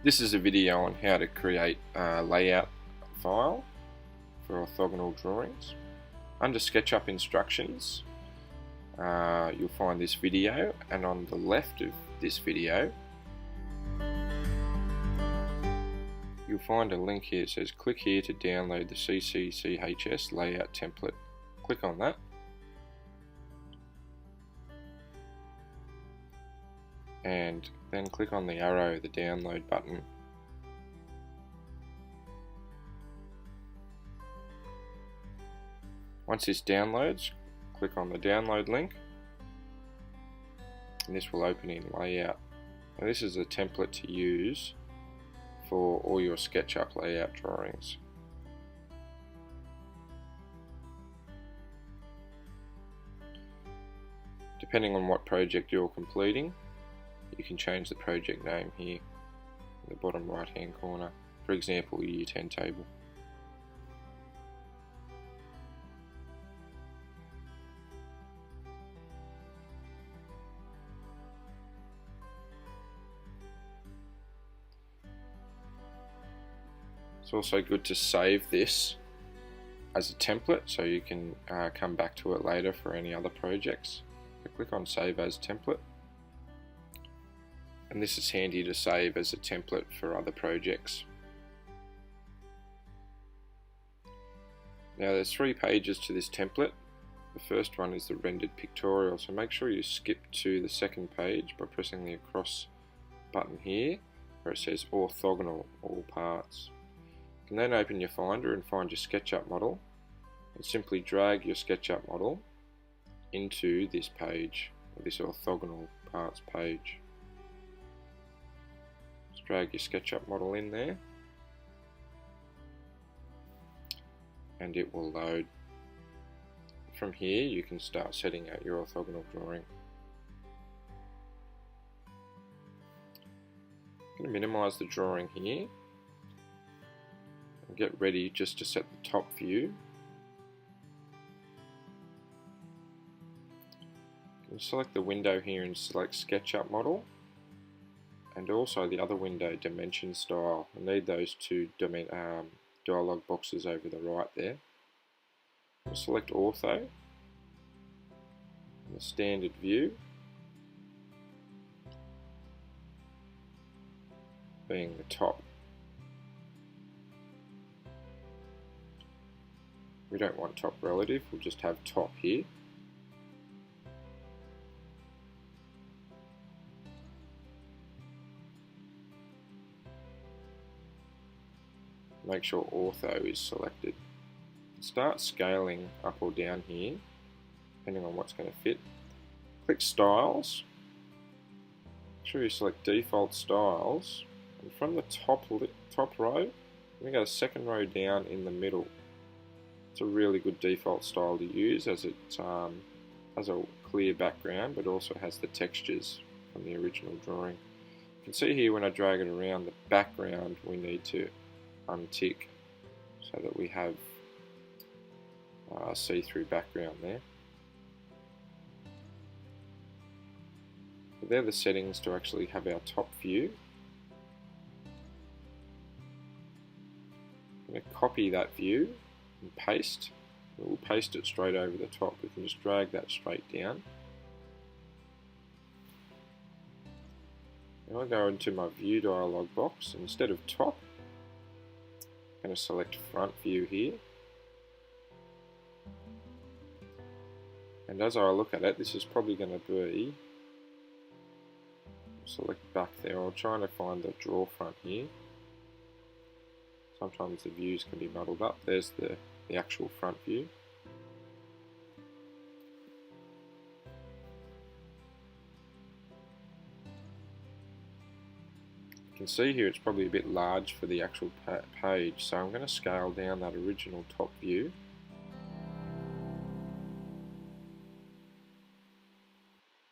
This is a video on how to create a layout file for orthogonal drawings. Under SketchUp instructions, you'll find this video, and on the left of this video you'll find a link here. It says click here to download the CCCHS layout template. Click on that. And then click on the arrow, the download button. Once this downloads, click on the download link and this will open in layout. Now this is a template to use for all your SketchUp layout drawings. Depending on what project you're completing, you can change the project name here in the bottom right hand corner. For example, Year 10 table. It's also good to save this as a template so you can come back to it later for any other projects. So click on Save as Template. And this is handy to save as a template for other projects. Now there's 3 pages to this template. The first one is the rendered pictorial, so make sure you skip to the second page by pressing the across button here where it says orthogonal, all parts. You can then open your Finder and find your SketchUp model and simply drag your SketchUp model into this page, or this orthogonal parts page. Drag your SketchUp model in there and it will load. From here you can start setting out your orthogonal drawing. I'm going to minimize the drawing here and get ready just to set the top view. You can select the window here and select SketchUp model, and also the other window, dimension style. I need those 2 dialog boxes over the right there. I'll select ortho and the standard view, being the top. We don't want top relative, we'll just have top here. Make sure ortho is selected. Start scaling up or down here, depending on what's going to fit. Click Styles. Make sure you select Default Styles, and from the top row, we go second row down in the middle. It's a really good default style to use as it has a clear background, but also has the textures from the original drawing. You can see here when I drag it around, the background we need to untick so that we have a see-through background there. So they're the settings to actually have our top view. I'm going to copy that view and paste. We'll paste it straight over the top. We can just drag that straight down. Now I'll go into my view dialog box. Instead of top, I'm going to select front view here, and as I look at it, this is probably going to be, select back there. I'm trying to find the draw front here. Sometimes the views can be muddled up. There's the actual front view. You can see here it's probably a bit large for the actual page, so I'm going to scale down that original top view.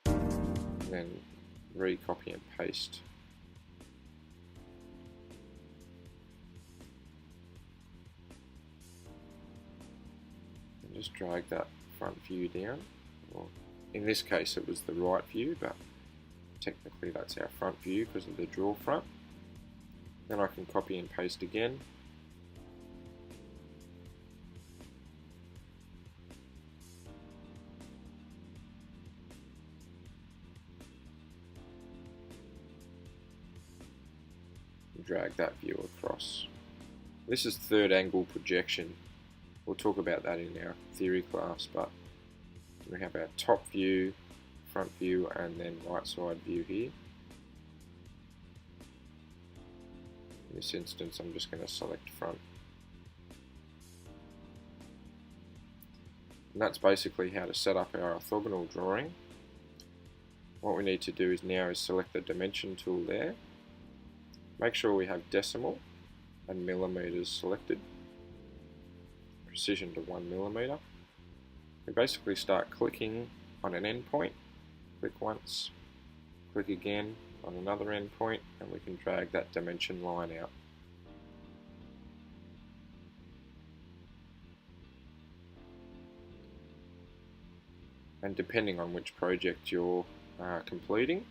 And then recopy and paste. And just drag that front view down. Well, in this case it was the right view, but technically that's our front view because of the draw front. Then I can copy and paste again. Drag that view across. This is third angle projection. We'll talk about that in our theory class, but we have our top view, front view, and then right side view here. In this instance, I'm just going to select front. And that's basically how to set up our orthogonal drawing. What we need to do is now select the dimension tool there. Make sure we have decimal and millimeters selected. Precision to 1 millimeter. We basically start clicking on an endpoint. Click once, click again on another endpoint, and we can drag that dimension line out. And depending on which project you're completing,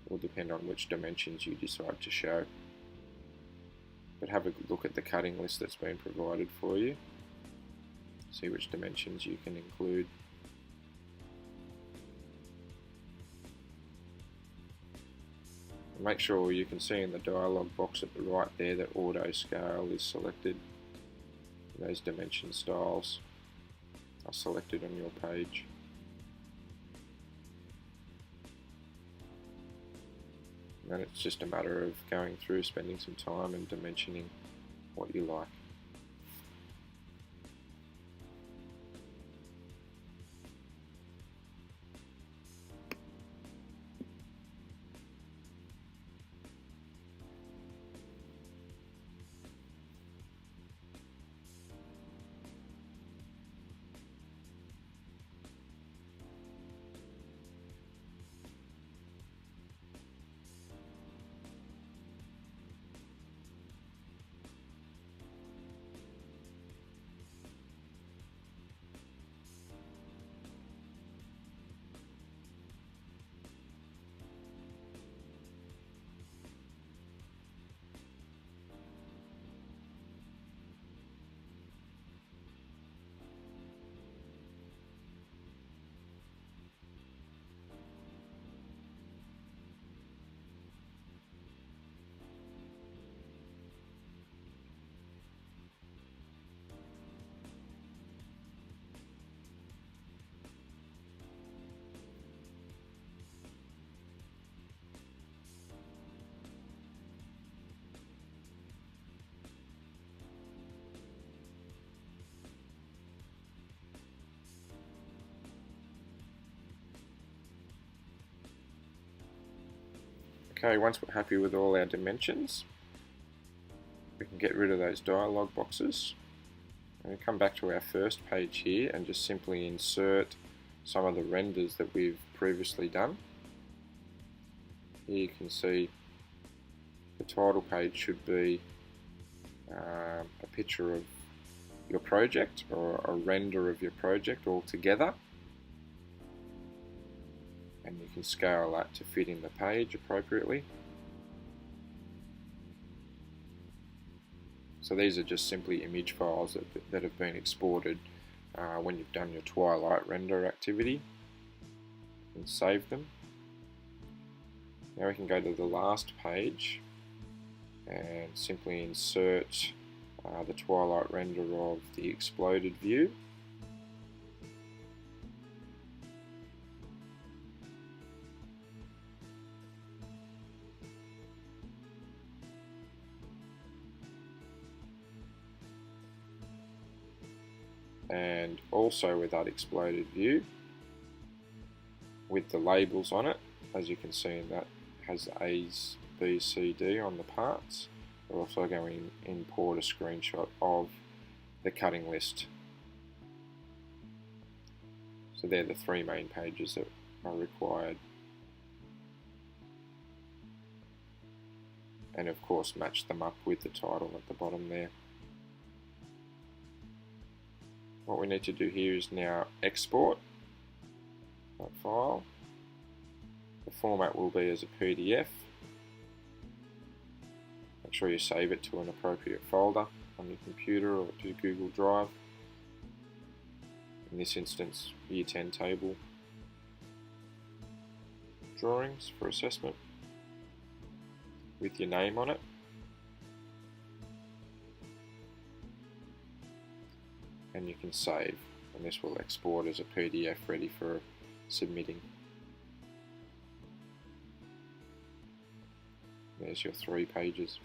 will depend on which dimensions you decide to show. But have a look at the cutting list that's been provided for you. See which dimensions you can include. And make sure you can see in the dialog box at the right there that auto scale is selected. Those dimension styles are selected on your page. And it's just a matter of going through, spending some time and dimensioning what you like. Okay, once we're happy with all our dimensions, we can get rid of those dialog boxes. And we come back to our first page here and just simply insert some of the renders that we've previously done. Here you can see the title page should be a picture of your project or a render of your project all together. And you can scale that to fit in the page appropriately. So these are just simply image files that have been exported when you've done your twilight render activity and save them. Now we can go to the last page and simply insert the twilight render of the exploded view. And also with that exploded view, with the labels on it, as you can see, that has A's, B's, C, D on the parts. We're also going to import a screenshot of the cutting list. So they're the three main pages that are required. And of course match them up with the title at the bottom there. What we need to do here is now export that file. The format will be as a PDF. sure you save it to an appropriate folder on your computer or to Google Drive. In this instance, Year 10 table drawings for assessment with your name on it. And you can save, and this will export as a PDF ready for submitting. There's your 3 pages.